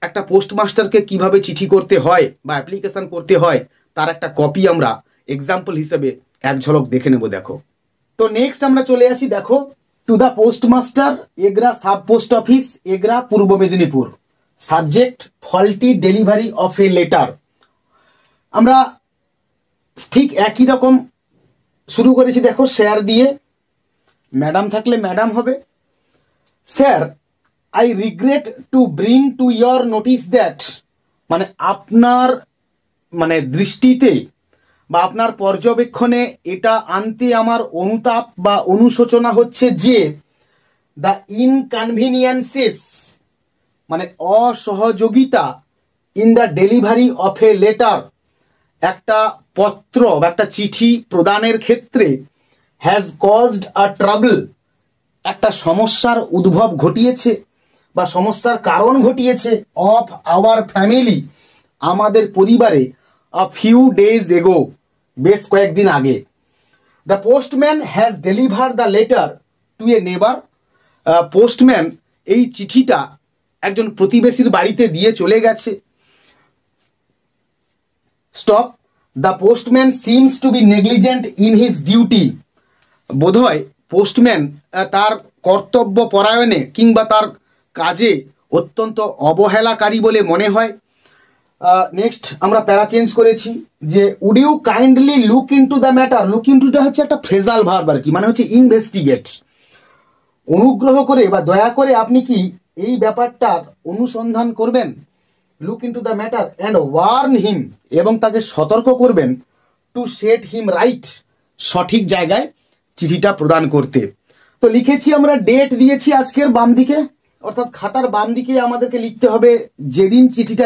একটা পোস্টমাস্টারকে কিভাবে চিঠি করতে হয় বা অ্যাপ্লিকেশন করতে হয় তার একটা কপি আমরা এক্সাম্পল হিসেবে এক ঝলক দেখে নেব। দেখো, তো নেক্সট আমরা চলে আসি, দেখো, to the postmaster, Egra sub post office, Egra, Purba Medinipur. Subject faulty delivery of a letter. আমরা ঠিক একই রকম শুরু করেছি, দেখো, স্যার দিয়ে, ম্যাডাম থাকলে ম্যাডাম হবে। Sir, I regret to bring to your notice that, মানে আপনার দৃষ্টিতে বা আপনার পর্যবেক্ষণে এটা আনতে আমার অনুতাপ বা অনুশোচনা হচ্ছে যে দ্য ইনকনভিনিয়েন্সেস, মানে অসহযোগিতা, in the delivery of a letter, একটা পত্র বা একটা চিঠি প্রদানের ক্ষেত্রে, হ্যাজ কজড আ ট্রাবল, একটা সমস্যার উদ্ভব ঘটিয়েছে বা সমস্যার কারণ ঘটিয়েছে, অফ আওয়ার ফ্যামিলি, আমাদের পরিবারে, আ ফিউ ডেজ এগো, বেশ কয়েকদিন আগে। The postman has deliver the letter to a neighbour, postman এই চিঠিটা একজন প্রতিবেশীর বাড়িতে দিয়ে চলে গেছে। Stop, the postman seems to be negligent in his duty, বোধহয় পোস্টম্যান তার কর্তব্য পরায়ণে কিংবা তার কাজে অত্যন্ত অবহেলাকারী বলে মনে হয়। নেক্সট আমরা প্যারা চেঞ্জ করেছি যে would you kindly look into the matter. Look ইনটুটা হচ্ছে একটা ফ্রেজাল ভার্ব আর কি, মানে হচ্ছে ইনভেস্টিগেট। অনুগ্রহ করে বা দয়া করে আপনি কি এই ব্যাপারটার অনুসন্ধান করবেন, look into the matter, and warn him, এবং তাকে সতর্ক করবেন, টু সেট হিম রাইট, সঠিক জায়গায় চিঠিটা প্রদান করতে। তো লিখেছি আমরা, ডেট দিয়েছি আজকের বাম দিকে, অর্থাৎ খাতার বাম দিকে আমাদেরকে লিখতে হবে যেদিন চিঠিটা